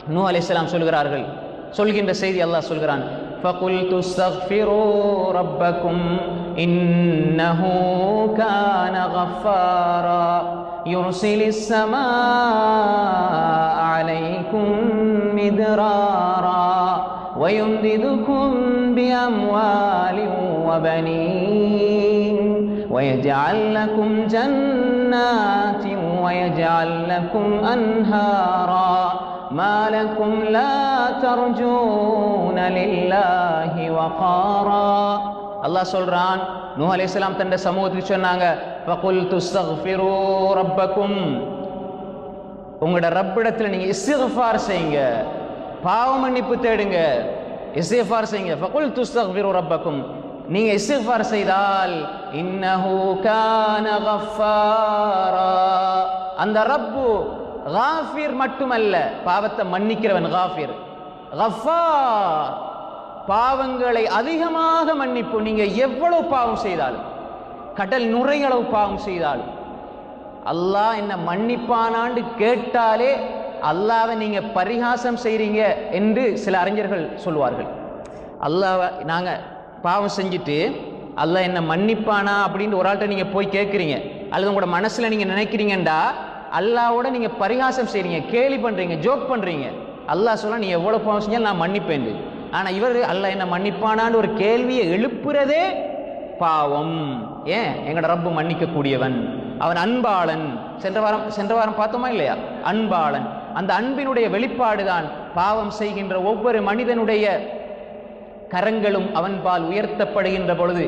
நூஹ் அலைஹிஸ்ஸலாம் சொல்கிறார்கள், சொல்கின்ற செய்தி அல்லாஹ் சொல்கிறான், فَقُلْتُ اسْتَغْفِرُوا رَبَّكُمْ إِنَّهُ كَانَ غَفَّارًا يُرْسِلِ السَّمَاءَ عَلَيْكُمْ مِدْرَارًا وَيُمْدِدْكُمْ بِأَمْوَالٍ وَبَنِينَ وَيَجْعَلْ لَكُمْ جَنَّاتٍ وَيَجْعَلْ لَكُمْ أَنْهَارًا ما لكم لا ترجون لله وقارا. அல்லாஹ் சொல்றான், நூஹ் அலைஹிஸ்ஸலாம் தன்னுடைய சமூகத்துக்கு சொன்னாங்க, فَقُلْتُ اسْتَغْفِرُوا رَبَّكُمْ, உங்களோட ரப்பிடத்தில் நீங்க இஸ்திக்ஃபார் செய்யுங்க, பாவ மன்னிப்பு தேடுங்க, இஸ்திக்ஃபார் செய்யுங்க. فَقُلْتُ اسْتَغْفِرُوا رَبَّكُمْ, நீங்க இஸ்திக்ஃபார் செய்தால் இன்னஹு கான கஃபாரா, அந்த ரப்பு காஃபிர் மட்டுமல்ல, பாவத்தை மன்னிக்கிறவன் காஃபிர், கஃபார் பாவங்களை அதிகமாக மன்னிப்பு. நீங்க எவ்வளவு பாவம் செய்தாலும், கடல் நுரையளவு பாவம் செய்தாலும் அல்லாஹ் என்ன மன்னிப்பானான்னு கேட்டாலே அல்லாஹ்வை நீங்க பரிகாசம் செய்றீங்க என்று சில அறிஞர்கள் சொல்வார்கள். அல்லாஹ்வை நாங்க பாவம் செஞ்சுட்டு அல்லாஹ் என்ன மன்னிப்பானா அப்படின்னு ஒரு ஆள்கிட்ட நீங்க போய் கேட்குறீங்க, அல்லது உங்களோட மனசுல நீங்க நினைக்கிறீங்கண்டா அல்லாஹ்வோட நீங்க பரிகாசம் செய்றீங்க, கேலி பண்றீங்க, ஜோக் பண்றீங்க. அல்லாஹ் சொல்ல நீ எவ்வளவு பாவம் செஞ்சாலும் நான் மன்னிப்பேன். ஆனா இவர் அல்லாஹ் என்ன மன்னிப்பானான்னு ஒரு கேள்வியை எழுப்புறதே பாவம். ஏன்? எங்கட ரப்பு மன்னிக்க கூடியவன், அவன் அன்பாளன். சென்ற வாரம் பார்த்தோமா இல்லையா? அன்பாளன். அந்த அன்பினுடைய வெளிப்பாடுதான் பாவம் செய்கின்ற ஒவ்வொரு மனிதனுடைய கரங்களும் அவன் பால் உயர்த்தப்படுகின்ற பொழுது,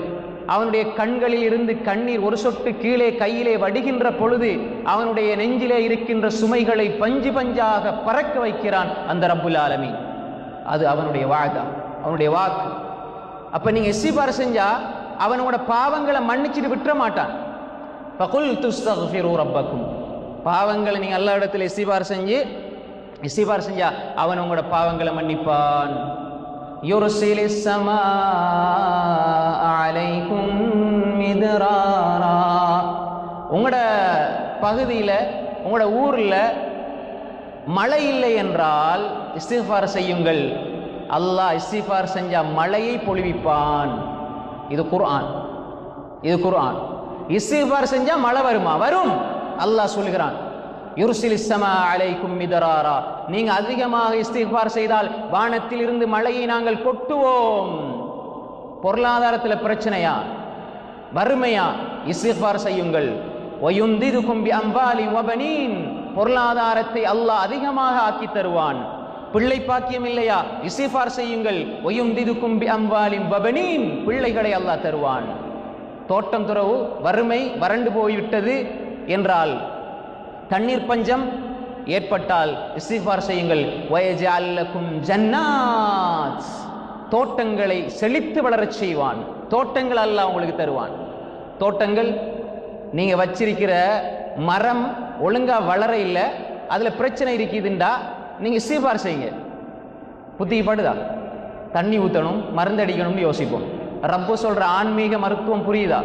அவனுடைய கண்களில் இருந்து கண்ணீர் ஒரு சொட்டு கீழே கையிலே வடிகின்ற பொழுது அவனுடைய நெஞ்சிலே இருக்கின்ற சுமைகளை பஞ்சு பஞ்சாக பறக்க வைக்கிறான் அந்த ரப்புல் ஆலமீன். அது அவனுடைய வாதா, அவனுடைய வாக்கு. அப்ப நீங்க இஸ்திக்ஃபார் செஞ்சா அவனோட பாவங்களை மன்னிச்சுட்டு விட்டுற மாட்டான். ஃபகுல்து இஸ்தக்ஃபிரு ரப்பக்கும், பாவங்களை நீங்க அல்லாஹ் இடத்துல இஸ்திக்ஃபார் செஞ்சா அவன் உங்களோட பாவங்களை மன்னிப்பான். யுர்சிலிஸ் ஸமாஅ அலைக்கும் மித்ராரா, உங்களோட பகுதியில் உங்களோட ஊரில் மழை இல்லை என்றால் இஸ்திக்ஃபார் செய்யுங்கள். அல்லாஹ் இஸ்திக்ஃபார் செஞ்சா மழையை பொழிவிப்பான். இது குர்ஆன், இது குர்ஆன். இஸ்திக்ஃபார் செஞ்சா மழை வருமா? வரும். அல்லாஹ் சொல்கிறான், யுர்சிலிஸ் ஸமாஅ அலைக்கும் மித்ராரா, நீங்க அதிகமாக இஸ்திக்ஃபார் செய்தால் வானத்தில் இருந்து மழையை நாங்கள் கொட்டுவோம். பொருளாதாரத்தில் பிரச்சனையா, வறுமையா, இஸ்திக்ஃபார் செய்யுங்கள். வயும்திதுகும் பிஅம்வாலி வபனீன், பொருளாதாரத்தை அல்லாஹ் அதிகமாக ஆக்கி தருவான். பிள்ளை பாக்கியம் இல்லையா, இஸ்திக்ஃபார் செய்யுங்கள். வயும்திதுகும் பிஅம்வாலி வபனீன், பிள்ளைகளை அல்லாஹ் தருவான். தோட்டம் துறவு, வறுமை, வறண்டு போய்விட்டது என்றால், தண்ணீர் பஞ்சம் ஏற்பட்டால் இஸ்திக்ஃபார் செய்யுங்கள். வயஜஅல் லக்கும் ஜன்னாத், தோட்டங்களை செழித்து வளரச் செய்வான். தோட்டங்கள் அல்லாஹ் உங்களுக்கு தருவான். தோட்டங்கள் நீங்க வச்சிருக்கிற மரம் ஒழுங்கா வளர இல்லை, அதுல பிரச்சனை இருக்குதுண்டா நீங்க இஸ்திக்ஃபார் செய்யுங்க. புத்திப்படுதா? தண்ணி ஊற்றணும், மருந்தடிக்கணும்னு யோசிப்போம். ரப்பு சொல்ற ஆன்மீக மருத்துவம் புரியுதா?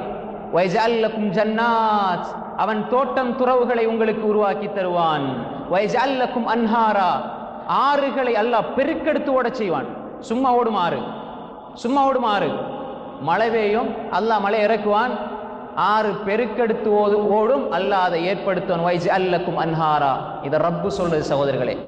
வயஜஅல் லக்கும் ஜன்னாத், அவன் தோட்டம் துறவுகளை உங்களுக்கு உருவாக்கி தருவான். வயஜஅல் லக்கும் அன்ஹாரா, ஆறுகளை அல்லாஹ் பெருக்கெடுத்து ஓட செய்வான். சும்மா ஓடும் ஆறு, சும்மா ஓடும் ஆறு, மழை பெய்யும், அல்லாஹ் மழை இறக்குவான். ஆறு பெருக்கெடுத்து ஓடும், அல்லாஹ் அதை ஏற்படுத்துவான். வயஜஅல் லக்கும் அன்ஹாரா, இதை ரப்பு சொல்றது சகோதரர்களே.